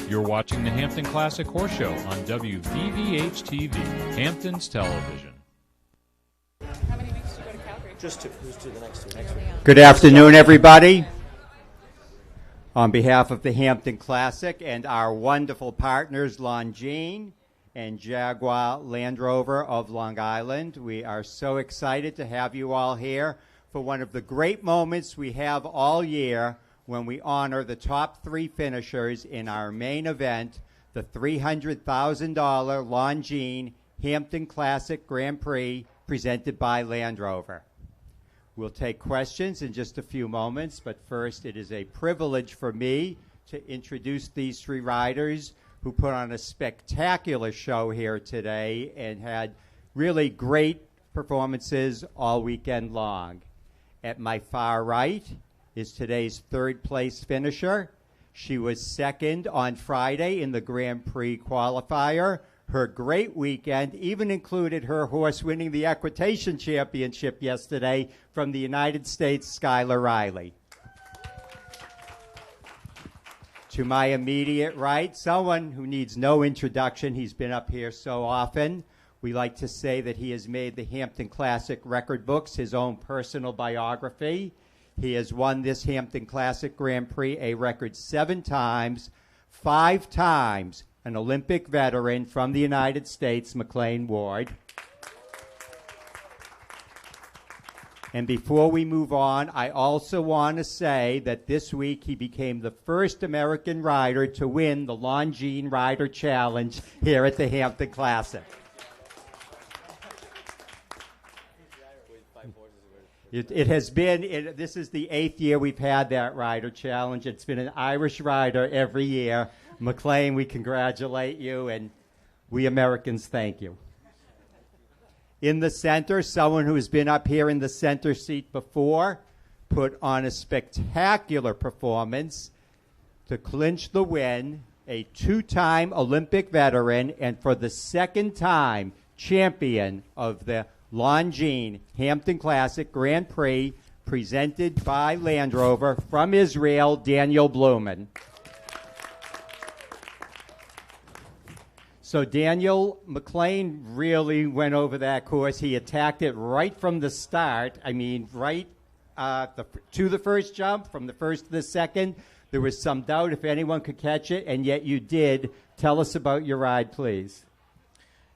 You're watching the Hampton Classic Horse Show on WVVH-TV, Hampton's television. How many weeks did you go to Calgary? Just two. Who's to the next two? Next week. Good afternoon, everybody. On behalf of the Hampton Classic and our wonderful partners, Longines and Jaguar Land Rover of Long Island, we are so excited to have you all here for one of the great moments we have all year when we honor the top three finishers in our main event, the $300,000 Longines Hampton Classic Grand Prix presented by Land Rover. We'll take questions in just a few moments, but first it is a privilege for me to introduce these three riders who put on a spectacular show here today and had really great performances all weekend long. At my far right is today's third place finisher. She was second on Friday in the Grand Prix qualifier. Her great weekend even included her horse winning the Equitation Championship yesterday from the United States, Skylar Riley. To my immediate right, someone who needs no introduction. He's been up here so often. We like to say that he has made the Hampton Classic record books his own personal biography. He has won this Hampton Classic Grand Prix a record 7 times, 5 times an Olympic veteran from the United States, McLean Ward. And before we move on, I also want to say that this week he became the first American rider to win the Longines Rider Challenge here at the Hampton Classic. It has been, this is the 8th year we've had that Rider Challenge. It's been an Irish rider every year. McLean, we congratulate you, and we Americans thank you. In the center, someone who has been up here in the center seat before, put on a spectacular performance to clinch the win, a 2-time Olympic veteran, and for the 2nd time, champion of the Longines Hampton Classic Grand Prix, presented by Land Rover from Israel, Daniel Blumen. So Daniel, McLean really went over that course. He attacked it right from the start. I mean, right to the first jump, from the first to the second. There was some doubt if anyone could catch it, and yet you did. Tell us about your ride, please.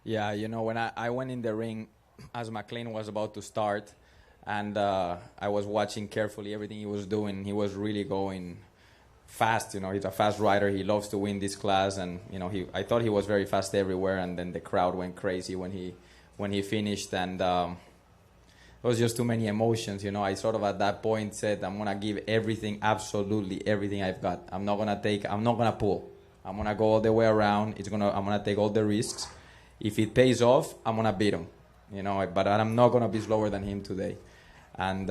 Yeah, you know, when I went in the ring, as McLean was about to start, and I was watching carefully everything he was doing. He was really going fast. You know, he's a fast rider. He loves to win this class, and you know, I thought he was very fast everywhere. And then the crowd went crazy when he finished, and it was just too many emotions. You know, I sort of at that point said, I'm gonna give everything, absolutely everything I've got. I'm not gonna pull. I'm gonna go all the way around. I'm gonna take all the risks. If it pays off, I'm gonna beat him. You know, but I'm not gonna be slower than him today, and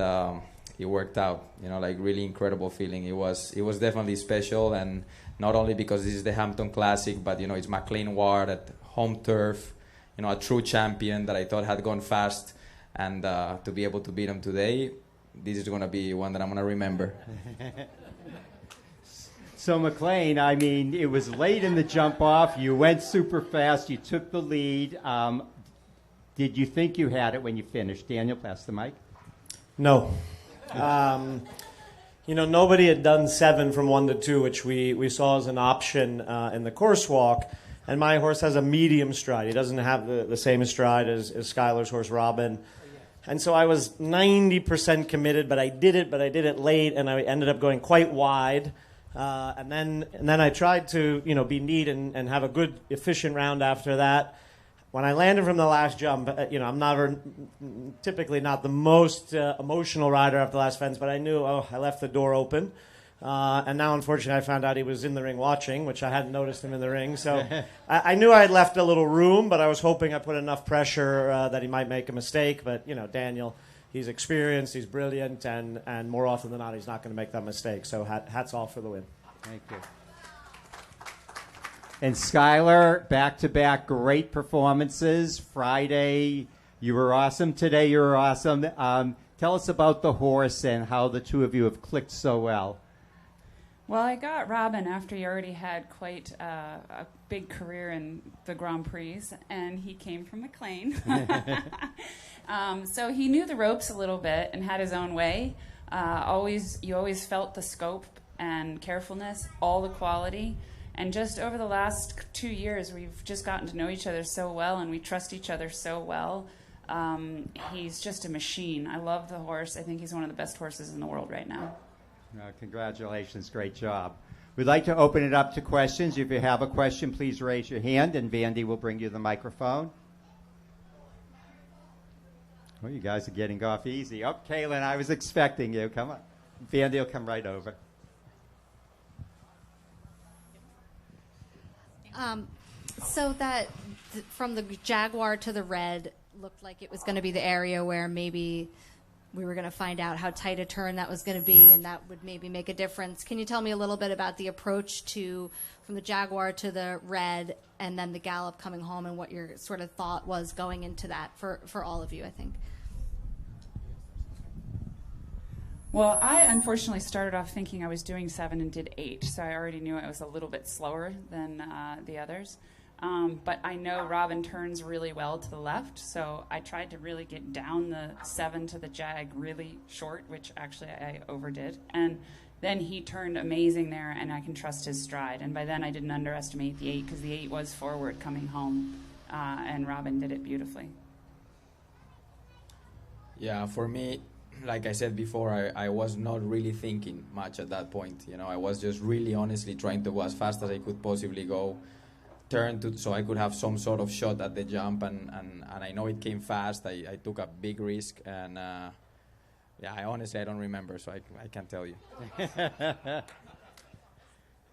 it worked out. You know, like really incredible feeling. It was definitely special, and not only because this is the Hampton Classic, but you know, it's McLean Ward at home turf. You know, a true champion that I thought had gone fast, and to be able to beat him today, this is gonna be one that I'm gonna remember. So McLean, I mean, it was late in the jump off. You went super fast. You took the lead. Did you think you had it when you finished? Daniel, pass the mic. No. You know, nobody had done 7 from 1 to 2, which we saw as an option in the course walk. And my horse has a medium stride. He doesn't have the same stride as Skylar's horse, Robin. And so I was 90% committed, but I did it late, and I ended up going quite wide. And then I tried to, you know, be neat and have a good, efficient round after that. When I landed from the last jump, you know, I'm typically not the most emotional rider after the last fence, but I knew, I left the door open. And now, unfortunately, I found out he was in the ring watching, which I hadn't noticed him in the ring. So I knew I had left a little room, but I was hoping I put enough pressure that he might make a mistake. But, you know, Daniel, he's experienced, he's brilliant, and more often than not, he's not going to make that mistake. So hats off for the win. Thank you. And Skylar, back-to-back great performances. Friday, you were awesome. Today, you were awesome. Tell us about the horse and how the two of you have clicked so well. Well, I got Robin after he already had quite a big career in the Grand Prix, and he came from McLean. So he knew the ropes a little bit and had his own way. You always felt the scope and carefulness, all the quality. And just over the last 2 years, we've just gotten to know each other so well, and we trust each other so well. He's just a machine. I love the horse. I think he's one of the best horses in the world right now. Congratulations. Great job. We'd like to open it up to questions. If you have a question, please raise your hand, and Vandy will bring you the microphone. Well, you guys are getting off easy. Oh, Kaylin, I was expecting you. Come on. Vandy will come right over. So that from the Jaguar to the red looked like it was going to be the area where maybe we were going to find out how tight a turn that was going to be, and that would maybe make a difference. Can you tell me a little bit about the approach from the Jaguar to the red and then the gallop coming home, and what your sort of thought was going into that for all of you, I think? Well, I unfortunately started off thinking I was doing 7 and did 8, so I already knew I was a little bit slower than the others. But I know Robin turns really well to the left, so I tried to really get down the 7 to the jag really short, which actually I overdid. And then he turned amazing there, and I can trust his stride. And by then I didn't underestimate the 8, because the 8 was forward coming home, and Robin did it beautifully. Yeah, for me, like I said before, I was not really thinking much at that point. You know, I was just really honestly trying to go as fast as I could possibly go, so I could have some sort of shot at the jump, and I know it came fast. I took a big risk, and I honestly don't remember, so I can't tell you.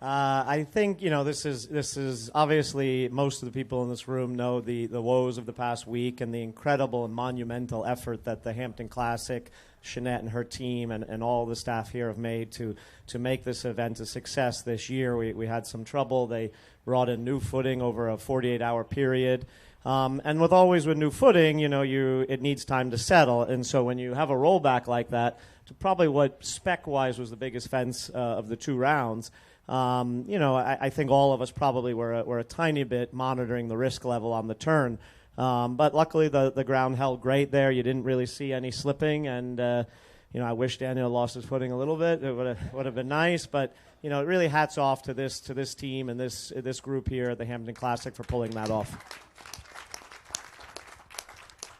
I think, this is obviously, most of the people in this room know the woes of the past week and the incredible and monumental effort that the Hampton Classic, Jeanette and her team, and all the staff here have made to make this event a success this year. We had some trouble. They brought in new footing over a 48-hour period. And with new footing, it needs time to settle. And so when you have a rollback like that, to probably what spec-wise was the biggest fence of the 2 rounds, I think all of us probably were a tiny bit monitoring the risk level on the turn. But luckily the ground held great there. You didn't really see any slipping, and I wish Daniel lost his footing a little bit. It would have been nice, but it really hats off to this team and this group here at the Hampton Classic for pulling that off.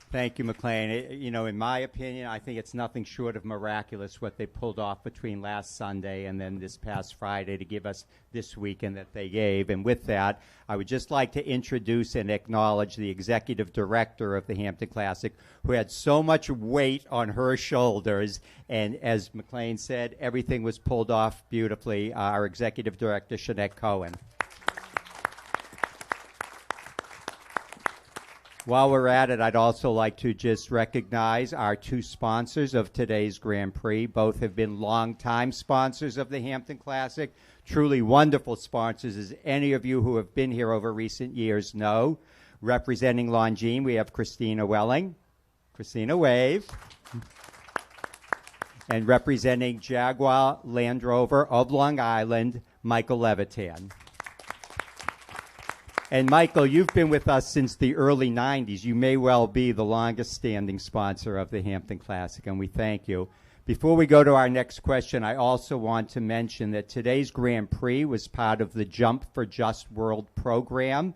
Thank you, McLean. In my opinion, I think it's nothing short of miraculous what they pulled off between last Sunday and then this past Friday to give us this weekend that they gave. And with that, I would just like to introduce and acknowledge the executive director of the Hampton Classic, who had so much weight on her shoulders. And as McLean said, everything was pulled off beautifully. Our executive director, Jeanette Cohen. While we're at it, I'd also like to just recognize our 2 sponsors of today's Grand Prix. Both have been longtime sponsors of the Hampton Classic, truly wonderful sponsors, as any of you who have been here over recent years know. Representing Longines, we have Christina Welling. Christina, wave. And representing Jaguar Land Rover of Long Island, Michael Levitan. And Michael, you've been with us since the early 90s. You may well be the longest standing sponsor of the Hampton Classic, and we thank you. Before we go to our next question, I also want to mention that today's Grand Prix was part of the Jump for Just World program,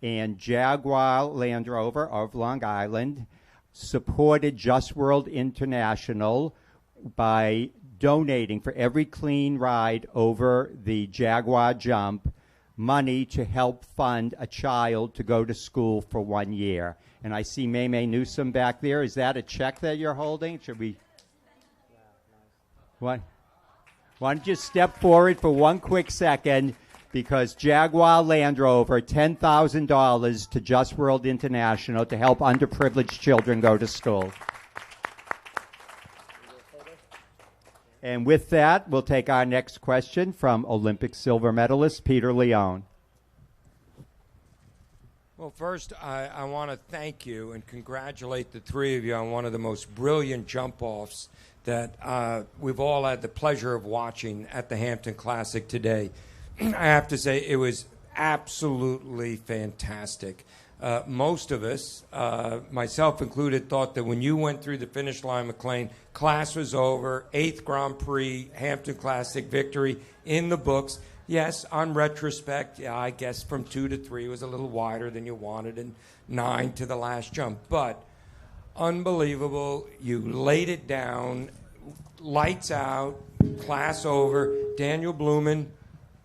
and Jaguar Land Rover of Long Island supported Just World International by donating for every clean ride over the Jaguar Jump money to help fund a child to go to school for 1 year. And I see Maymay Newsom back there. Is that a check that you're holding? Should we? What? Why don't you step forward for one quick second, because Jaguar Land Rover, $10,000 to Just World International to help underprivileged children go to school. And with that, we'll take our next question from Olympic silver medalist Peter Leone. Well, first, I want to thank you and congratulate the 3 of you on one of the most brilliant jump-offs that we've all had the pleasure of watching at the Hampton Classic today. I have to say it was absolutely fantastic. Most of us, myself included, thought that when you went through the finish line, McLean, class was over, 8th Grand Prix, Hampton Classic victory in the books. Yes, on retrospect, yeah, I guess from 2 to 3 was a little wider than you wanted, and 9 to the last jump. But unbelievable. You laid it down, lights out, class over. Daniel Blumen,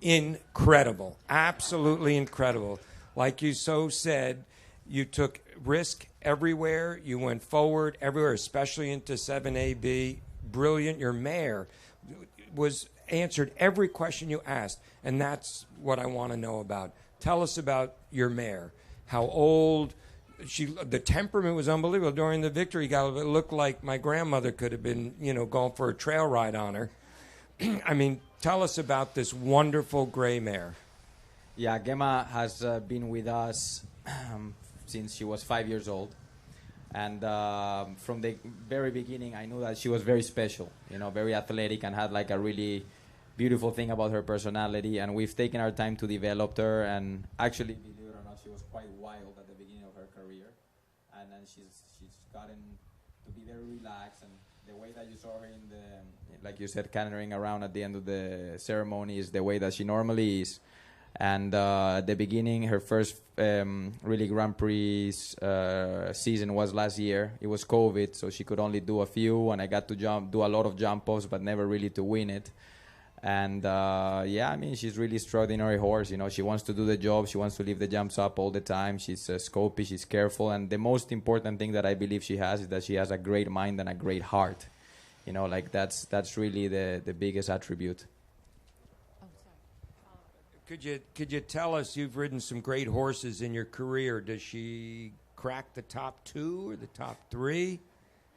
incredible, absolutely incredible. Like you so said, you took risk everywhere. You went forward everywhere, especially into 7AB. Brilliant. Your mare answered every question you asked, and that's what I want to know about. Tell us about your mare. How old? The temperament was unbelievable. During the victory gallop, it looked like my grandmother could have been, going for a trail ride on her. I mean, tell us about this wonderful gray mare. Yeah, Gemma has been with us since she was 5 years old. And from the very beginning, I knew that she was very special, very athletic, and had like a really beautiful thing about her personality. And we've taken our time to develop her. And actually, believe it or not, she was quite wild at the beginning of her career. And then she's gotten to be very relaxed. And the way that you saw her in the, like you said, cantering around at the end of the ceremony is the way that she normally is. And at the beginning, her first really Grand Prix season was last year. It was COVID, so she could only do a few, and I got to do a lot of jump-offs, but never really to win it. And yeah, I mean, she's really extraordinary horse. She wants to do the job. She wants to leave the jumps up all the time. She's scopy. She's careful. And the most important thing that I believe she has is that she has a great mind and a great heart. Like that's really the biggest attribute. Could you tell us, you've ridden some great horses in your career. Does she crack the top 2 or the top 3?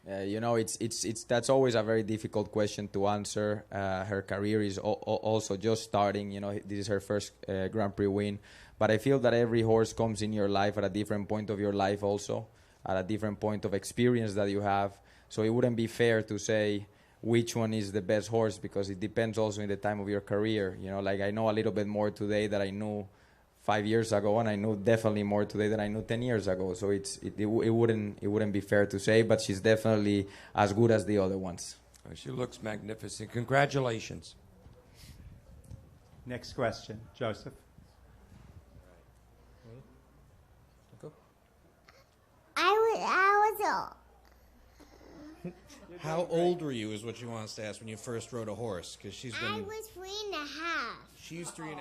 It's that's always a very difficult question to answer. Her career is also just starting. This is her first Grand Prix win. But I feel that every horse comes in your life at a different point of your life also, at a different point of experience that you have. So it wouldn't be fair to say which one is the best horse, because it depends also in the time of your career. Like I know a little bit more today than I knew 5 years ago, and I know definitely more today than I knew 10 years ago. So it wouldn't be fair to say, but she's definitely as good as the other ones. She looks magnificent. Congratulations. Next question, Joseph. I was How old were you is what she wants to ask when you first rode a horse, because she's been... I was 3.5. She's 3.5 this year.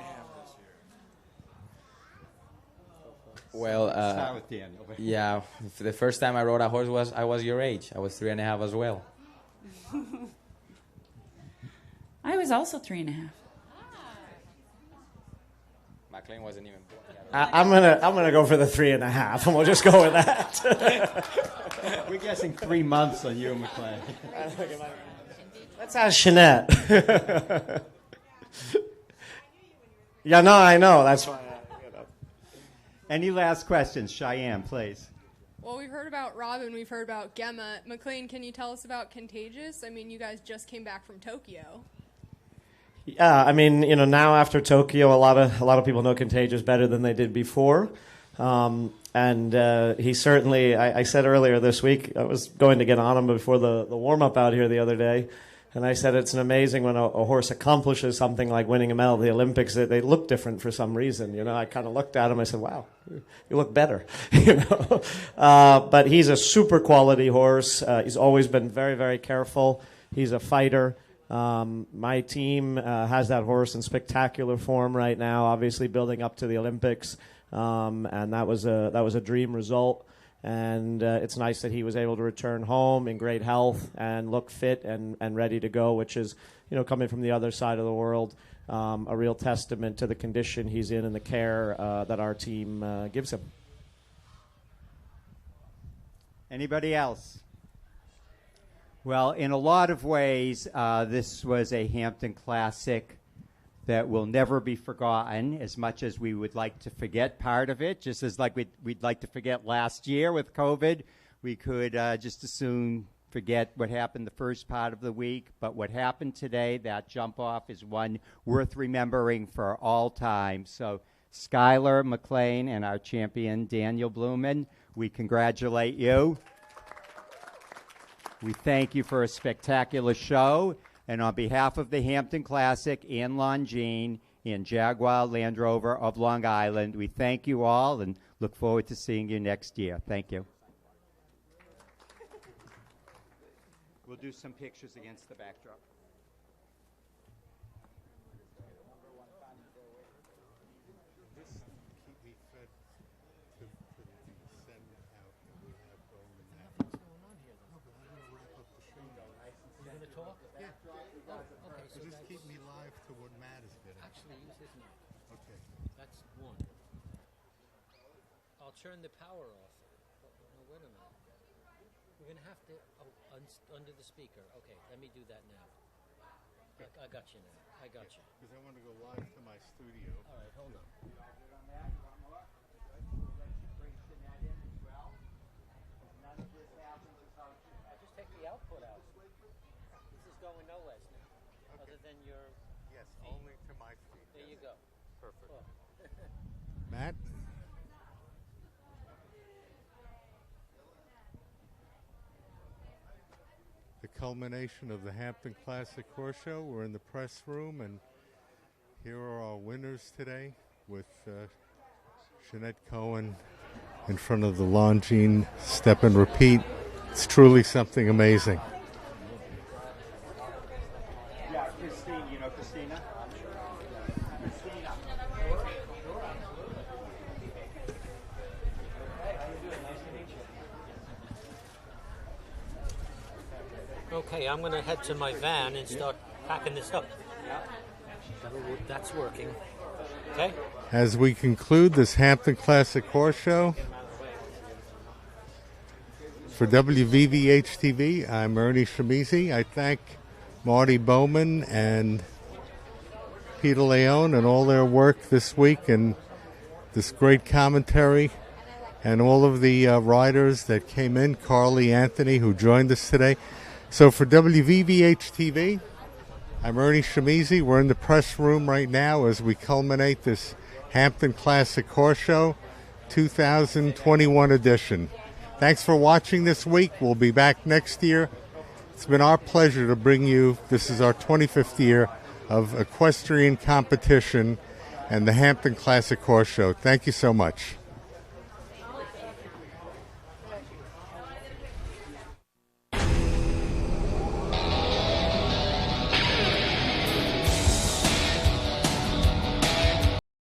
Well, Start with Daniel. yeah, the first time I rode a horse I was your age. I was 3.5 as well. I was also 3.5. McLean wasn't even born yet. I'm gonna go for the 3.5, and we'll just go with that. We're guessing 3 months on you, McLean. Let's ask Jeanette. Yeah, no, I know. That's why. Any last questions? Cheyenne, please. Well, we've heard about Robin. We've heard about Gemma. McLean, can you tell us about Contagious? I mean, you guys just came back from Tokyo. Yeah, I mean, now after Tokyo, a lot of people know Contagious better than they did before. And he certainly, I said earlier this week, I was going to get on him before the warm-up out here the other day, and I said it's amazing when a horse accomplishes something like winning a medal at the Olympics, that they look different for some reason. I kind of looked at him, I said, wow, you look better. But he's a super quality horse. He's always been very, very careful. He's a fighter. My team has that horse in spectacular form right now, obviously building up to the Olympics. And that was a dream result, and it's nice that he was able to return home in great health and look fit and ready to go, which is, coming from the other side of the world, a real testament to the condition he's in and the care that our team gives him. Anybody else? Well, in a lot of ways, this was a Hampton Classic that will never be forgotten, as much as we would like to forget part of it, just as like we'd like to forget last year with COVID. We could just as soon forget what happened the first part of the week, but what happened today, that jump off, is one worth remembering for all time. So Skylar McLean and our champion Daniel Blumen, we congratulate you. We thank you for a spectacular show, and on behalf of the Hampton Classic and Longines and Jaguar Land Rover of Long Island, we thank you all and look forward to seeing you next year. Thank you. We'll do some pictures against the backdrop. Just keep me live to what Matt is getting. Actually, use his mic. Okay. That's one. I'll turn the power off. Oh, no, wait a minute. We're going to have to... Oh, under the speaker. Okay, let me do that now. I got you now. I got you. Because I want to go live to my studio. All right, hold on. Just take the output out. This is going nowhere now. Okay. Other than your... Yes, only to my feet. There you go. Perfect. Oh. Matt? The culmination of the Hampton Classic Horse Show. We're in the press room, and here are our winners today with Jeanette Cohen in front of the Longines Step and Repeat. It's truly something amazing. Yeah, Christine, you know Christina? Christina. Okay, I'm going to head to my van and start packing this up. That's working. Okay? As we conclude this Hampton Classic Horse Show, for WVVH-TV, I'm Ernie Shimizi. I thank Marty Bowman and Peter Leone and all their work this week and this great commentary, and all of the riders that came in, Carly Anthony, who joined us today. So for WVVH-TV, I'm Ernie Shimizi. We're in the press room right now as we culminate this Hampton Classic Horse Show 2021 edition. Thanks for watching this week. We'll be back next year. It's been our pleasure to bring you, this is our 25th year of equestrian competition and the Hampton Classic Horse Show. Thank you so much.